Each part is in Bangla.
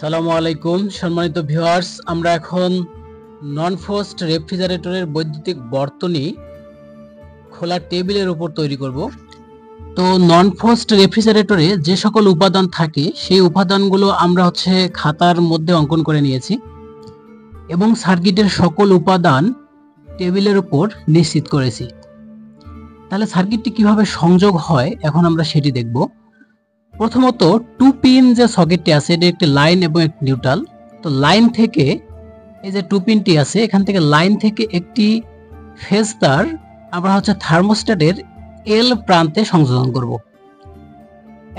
সালামু আলাইকুম সম্মানিত ভিউয়ার্স, আমরা এখন নন ফ্রস্ট রেফ্রিজারেটরের বৈদ্যুতিক বর্তনী খোলা টেবিলের উপর তৈরি করব। তো নন ফ্রস্ট রেফ্রিজারেটরে যে সকল উপাদান থাকে সেই উপাদানগুলো আমরা খাতার মধ্যে অঙ্কন করে নিয়েছি এবং সার্কিটের সকল উপাদান টেবিলের উপর নিশ্চিত করেছি। তাহলে সার্কিটটি কিভাবে সংযোগ হয় এখন আমরা সেটি দেখব। প্রথমত টু পিন যে সকেটটি আছে এটি একটি লাইন এবং একটি নিউট্রাল। তো লাইন থেকে এই যে টু পিনটি আছে এখান থেকে লাইন থেকে একটি ফেজ তার আমরা থার্মোস্ট্যাটের এল প্রান্তে সংযোজন করব।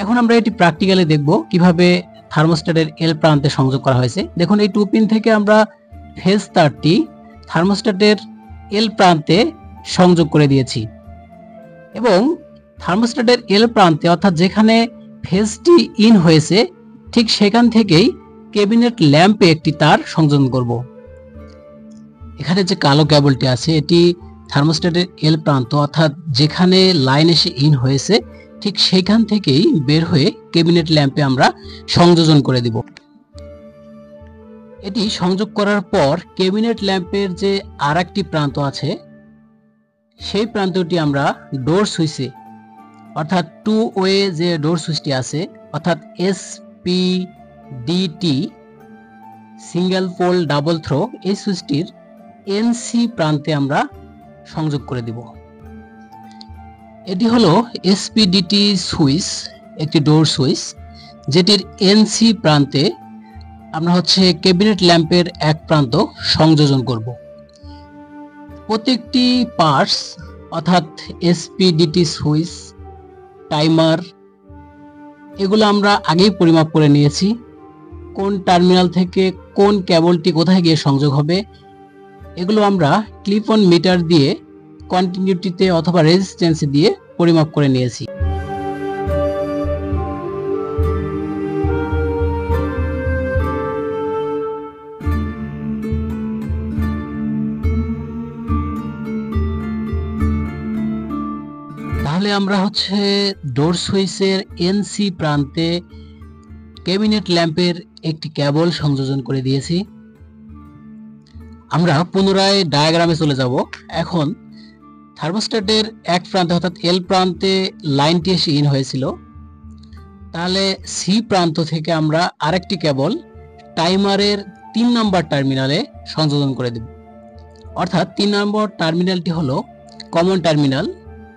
এখন আমরা এটি প্র্যাকটিক্যালি দেখব কিভাবে থার্মোস্ট্যাটের এল প্রান্তে সংযোগ করা হয়েছে। দেখুন এই টু পিন থেকে আমরা ফেজ তারটি থার্মোস্ট্যাটের এল প্রান্তে সংযোগ করে দিয়েছি এবং থার্মোস্ট্যাটের এল প্রান্তে অর্থাৎ যেখানে ফেজটি ইন হয়েছে ঠিক সেখান থেকেই ক্যাবিনেট ল্যাম্পে একটি তার সংযোজন করব। এখানে যে কালো কেবলটি আছে এটি থার্মোস্ট্যাটের এল প্রান্ত অর্থাৎ যেখানে লাইন এসে ইন হয়েছে ঠিক সেখান থেকেই বের হয়ে ক্যাবিনেট ল্যাম্পে আমরা সংযোজন করে দিব। এটি সংযোগ করার পর ক্যাবিনেট ল্যাম্পের যে আরেকটি প্রান্ত আছে সেই প্রান্তটি আমরা ডোর সুইচে অর্থাৎ টু ওয়ে যে ডোর সুইচটি আছে অর্থাৎ এসপিডিটি সিঙ্গেল পোল ডাবল থ্রো এই সুইচটির এনসি প্রান্তে আমরা সংযোগ করে দিব। এটি হলো এসপিডিটি সুইচ, একটি ডোর সুইচ যেটির এনসি প্রান্তে আমরা ক্যাবিনেট ল্যাম্পের এক প্রান্ত সংযোজন করব। প্রত্যেকটি পার্টস অর্থাৎ এসপিডিটি সুইচ, টাইমার এগুলো আমরা আগেই পরিমাপ করে নিয়েছি। কোন টার্মিনাল থেকে কোন কেবলটি কোথায় গিয়ে সংযোগ হবে এগুলো আমরা ক্লিপ অন মিটার দিয়ে কন্টিনিউটিতে অথবা রেজিস্ট্যান্স দিয়ে পরিমাপ করে নিয়েছি। তাহলে আমরা ডোর সুইচের এনসি প্রান্তে ক্যাবিনেট ল্যাম্পের একটি কেবল সংযোজন করে দিয়েছি। আমরা পুনরায় ডায়াগ্রামে চলে যাব। এখন থার্মোস্ট্যাটের এক প্রান্তে অর্থাৎ এল প্রান্তে লাইনটি এসে ইন হয়েছিল, তাহলে সি প্রান্ত থেকে আমরা আরেকটি কেবল টাইমারের 3 নম্বর টার্মিনালে সংযোজন করে দেব। অর্থাৎ 3 নম্বর টার্মিনালটি হলো কমন টার্মিনাল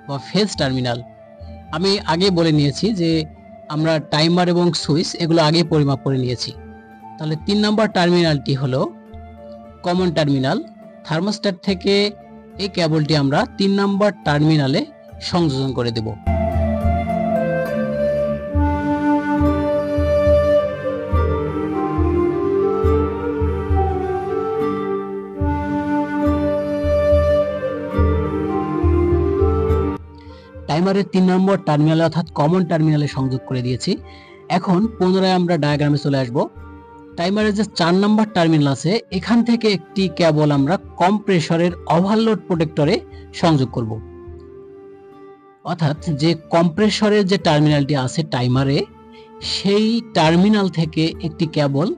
বা ফেজ টার্মিনাল। আমি আগে বলে নিয়েছি যে আমরা টাইমার এবং সুইচ এগুলো আগে পরিমাপ করে নিয়েছি। তাহলে 3 নম্বর টার্মিনালটি হলো কমন টার্মিনাল। থার্মোস্ট্যাট থেকে এই কেবলটি আমরা 3 নম্বর টার্মিনালে সংযোজন করে দেব। টাইমারের 3 নম্বর টার্মিনালে অর্থাৎ কমন টার্মিনালে সংযোগ করে দিয়েছি। এখন পুনরায় আমরা ডায়াগ্রামে চলে আসব। টাইমারের যে 4 নম্বর টার্মিনাল আছে এখান থেকে একটি কেবল আমরা কম্প্রেসরের ওভারলোড প্রোটেক্টরে সংযোগ করব। অর্থাৎ যে কম্প্রেসরের যে টার্মিনালটি আছে টাইমারে সেই টার্মিনাল থেকে একটি কেবল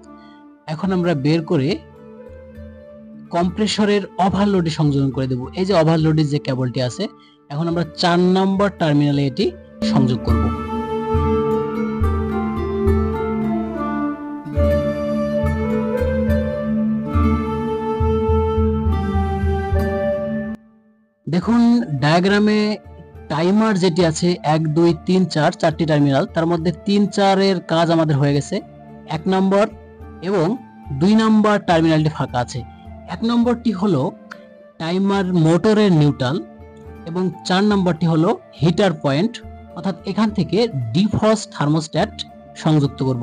এখন আমরা বের করে কম্প্রেসরের ওভারলোডে সংযোজন করে দেব। এই যে ওভারলোডের যে কেবলটি আছে এখন আমরা 4 নম্বর টার্মিনালে এটি সংযোগ করব। দেখুন ডায়াগ্রামে টাইমার যেটি আছে 1 2 3 4 চারটি টার্মিনাল, তার মধ্যে 3 4 এর কাজ আমাদের হয়ে গেছে। 1 নম্বর এবং 2 নম্বর টার্মিনালটি ফাঁকা আছে। 1 নম্বরটি হলো টাইমার মোটরের নিউট্রাল এবং 4 নম্বরটি হলো হিটার পয়েন্ট অর্থাৎ এখান থেকে ডিফ্রস্ট থার্মোস্ট্যাট সংযুক্ত করব।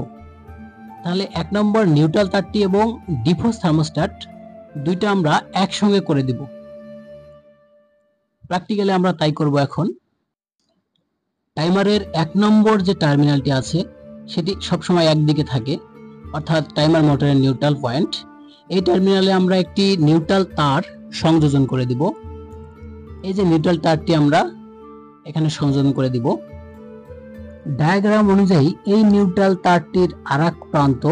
তাহলে 1 নম্বর নিউট্রাল তারটি এবং ডিফ্রস্ট থার্মোস্ট্যাট দুইটা আমরা একসঙ্গে করে দিব। প্র্যাকটিক্যালি আমরা তাই করব। এখন টাইমারের 1 নম্বর যে টার্মিনালটি আছে সেটি সবসময় একদিকে থাকে অর্থাৎ টাইমার মোটরের নিউট্রাল পয়েন্ট। এই টার্মিনালে আমরা একটি নিউট্রাল তার সংযোজন করে দিব। এই যে নিউট্রাল তারটি আমরা এখানে সংযোজন করে দিব। ডায়াগ্রাম অনুযায়ী এই নিউট্রাল তারটির আরেক প্রান্ত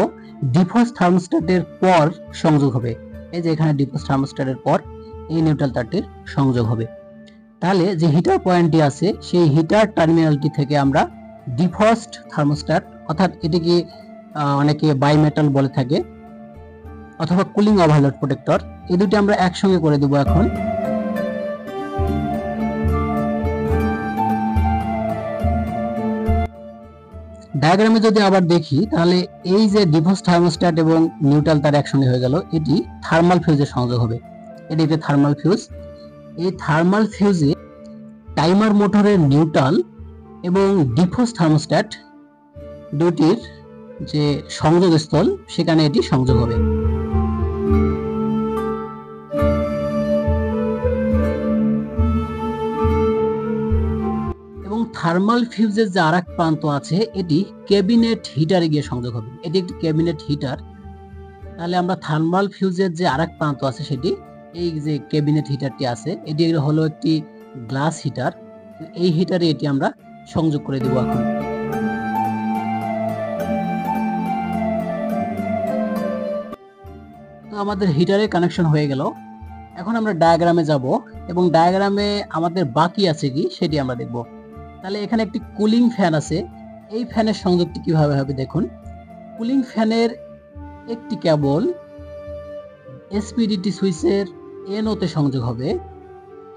ডিফস থার্মোস্ট্যাটের পর সংযোগ হবে। এই যে এখানে ডিফস থার্মোস্ট্যাটের পর এই নিউট্রাল তারটির সংযোগ হবে। তাহলে যে হিটার পয়েন্টটি আছে সেই হিটার টার্মিনালটি থেকে আমরা ডিফস্ট থার্মোস্ট্যাট অর্থাৎ এটিকে অনেকে বাইমেটাল বলে থাকে অথবা কুলিং ওভারলোড প্রোটেক্টর, এই দুটি আমরা একসঙ্গে করে দেব। এখন ডায়াগ্রামে যদি আবার দেখি তাহলে এই যে ডিফস থার্মোস্ট্যাট এবং নিউট্রাল তার একসঙ্গে হয়ে গেল, এটি থার্মাল ফিউজের সংযোগ হবে। এটি একটি থার্মাল ফিউজ। এই থার্মাল ফিউজে টাইমার মোটরের নিউট্রাল এবং ডিফস থার্মোস্ট্যাট দুটির যে সংযোগস্থল সেখানে এটি সংযোগ হবে। এবং থার্মাল ফিউজের যে আরেক প্রান্ত আছে এটি ক্যাবিনেট হিটারে গিয়ে সংযোগ হবে। এটি একটি ক্যাবিনেট হিটার। তাহলে আমরা থার্মাল ফিউজের যে আরেক প্রান্ত আছে সেটি এই যে ক্যাবিনেট হিটারটি আছে এটি হলো একটি গ্লাস হিটার। এই হিটারে এটি আমরা সংযোগ করে দেব। এখন তো আমাদের হিটারে কানেকশন হয়ে গেল। এখন আমরা ডায়াগ্রামে যাব এবং ডায়াগ্রামে আমাদের বাকি আছে কি সেটি আমরা দেখব। তাহলে এখানে একটি কুলিং ফ্যান আছে। এই ফ্যানের সংযোগটি কিভাবে হবে দেখুন। কুলিং ফ্যানের একটি কেবল এসপিডিটি সুইচের NO তে সংযোগ হবে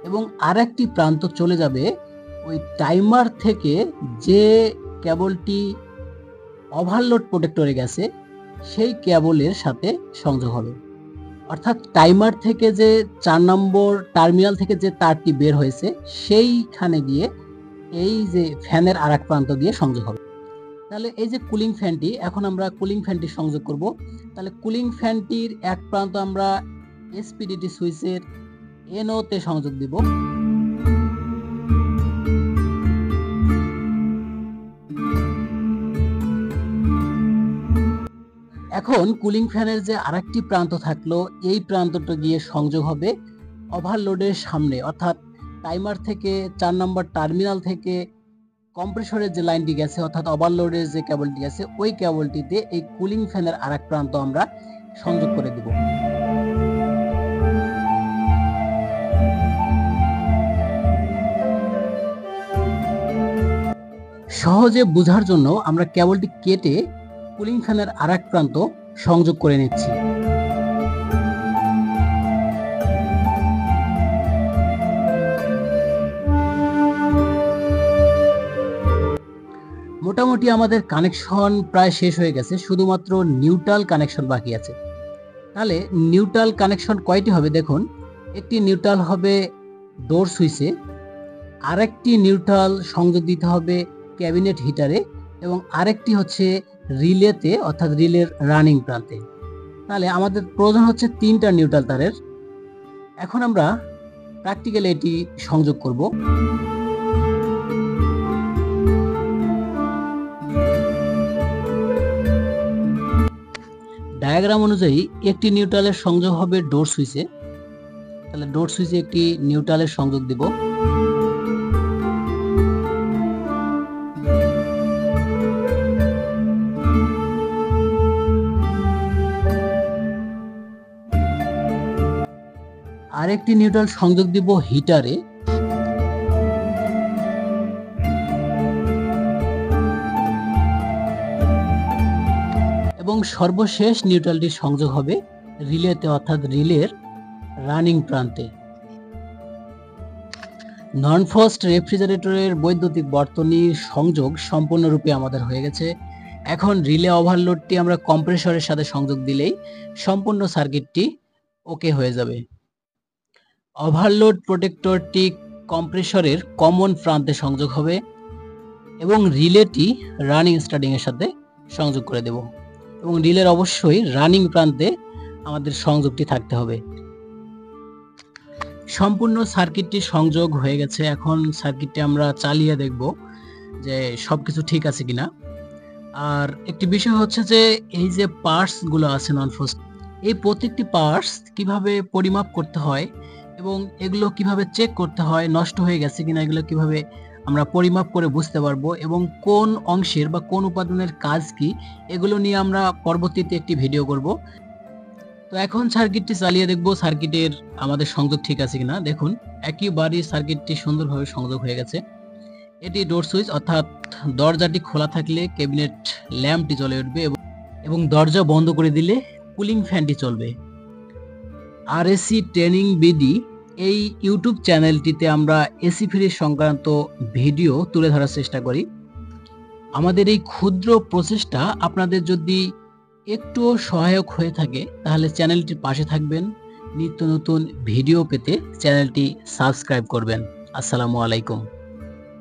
এবং আরেকটি প্রান্ত চলে যাবে ওই টাইমার থেকে যে কেবলটি ওভারলোড প্রোটেক্টরে গেছে সেই কেবলের সাথে সংযোগ হবে। অর্থাৎ টাইমার থেকে যে 4 নম্বর টার্মিনাল থেকে যে তারটি বের হয়েছে সেইখানে গিয়ে এই যে ফ্যানের আরেক প্রান্ত গিয়ে সংযোগ হবে। তাহলে এই যে কুলিং ফ্যানটি, এখন আমরা কুলিং ফ্যানটি সংযোগ করব। তাহলে কুলিং ফ্যানটির এক প্রান্ত আমরা এসপিডিটি সুইচের NO তে সংযোগ দিব। এখন কুলিং ফ্যানের যে আরেকটি প্রান্ত থাকলো এই প্রান্তটা গিয়ে সংযোগ হবে ওভারলোডের সামনে, অর্থাৎ টাইমার থেকে 4 নম্বর টার্মিনাল থেকে কম্প্রেসরের যে লাইনটি গেছে অর্থাৎ ওভারলোডের যে কেবলটি গেছে ওই কেবলটিতে এই কুলিং ফ্যানের আরেক প্রান্ত আমরা সংযোগ করে দেব। সহজে বোঝার জন্য আমরা কেবলটি কেটে কুলিং ফ্যানের আরেক প্রান্ত সংযোগ করে নিচ্ছি। মোটামুটি আমাদের কানেকশন প্রায় শেষ হয়ে গেছে, শুধুমাত্র নিউট্রাল কানেকশন বাকি আছে। তাহলে নিউট্রাল কানেকশন কয়টি হবে দেখুন। একটি নিউট্রাল হবে ডোর সুইচে, আরেকটি নিউট্রাল সংযোগ দিতে হবে ক্যাবিনেট হিটারে এবং আরেকটি হচ্ছে রিলেতে অর্থাৎ রিলের রানিং প্রান্তে। তাহলে আমাদের প্রয়োজন হচ্ছে 3টা নিউট্রাল তারের। এখন আমরা প্র্যাকটিক্যালি এটি সংযোগ করব। ডায়াগ্রাম অনুযায়ী একটি নিউট্রালের সংযোগ হবে ডোর সুইচে। তাহলে ডোর সুইচে একটি নিউট্রালের সংযোগ দিব। আরেকটি নিউট্রাল সংযোগ দিব হিটারে। এবং সর্বশেষ নিউট্রালটি সংযোগ হবে রিলেতে অর্থাৎ রিলের রানিং প্রান্তে। নন ফ্রস্ট রেফ্রিজারেটরের বৈদ্যুতিক বর্তনীর সংযোগ সম্পূর্ণরূপে আমাদের হয়ে গেছে। এখন রিলে ওভারলোডটি আমরা কম্প্রেসরের সাথে সংযোগ দিলেই সম্পূর্ণ সার্কিটটি ওকে হয়ে যাবে। ওভারলোড প্রোটেক্টরটি কম্প্রেসরের কমন প্রান্তে সংযোগ হবে এবং রিলেটি রানিং স্টার্টিং এর সাথে সংযোগ করে দেব এবং রিলের অবশ্যই রানিং প্রান্তে আমাদের সংযোগটি থাকতে হবে। সম্পূর্ণ সার্কিটটি সংযোগ হয়ে গেছে। এখন সার্কিটটি আমরা চালিয়ে দেখব যে সবকিছু ঠিক আছে কিনা। আর একটি বিষয় হচ্ছে যে এই যে পার্টস গুলো আছে নন ফ্রস্ট, এই প্রত্যেকটি পার্টস কিভাবে পরিমাপ করতে হয় এবং এগুলো কিভাবে চেক করতে হয়, নষ্ট হয়ে গেছে কিনা এগুলো কিভাবে আমরা পরিমাপ করে বুঝতে পারবো এবং কোন অংশের বা কোন উপাদানের কাজ কি এগুলো নিয়ে আমরা পরবর্তীতে একটি ভিডিও করব। তো এখন সার্কিটটি চালিয়ে দেখব সার্কিটের আমাদের সংযোগ ঠিক আছে কিনা। দেখুন একেবারে সার্কিটটি সুন্দরভাবে সংযোগ হয়ে গেছে। এটি ডোর সুইচ, অর্থাৎ দরজাটি খোলা থাকলে ক্যাবিনেট ল্যাম্পটি জ্বলে উঠবে এবং দরজা বন্ধ করে দিলে কুলিং ফ্যানটি চলবে। আরএসি ট্রেনিং বিডি এই ইউটিউব চ্যানেলটিতে আমরা এসি ফ্রিজ সংক্রান্ত ভিডিও তুলে ধরার চেষ্টা করি। আমাদের এই ক্ষুদ্র প্রচেষ্টা আপনাদের যদি একটুও সহায়ক হয়ে থাকে তাহলে চ্যানেলটির পাশে থাকবেন, নিত্য নতুন ভিডিও পেতে চ্যানেলটি সাবস্ক্রাইব করবেন। আসসালামু আলাইকুম।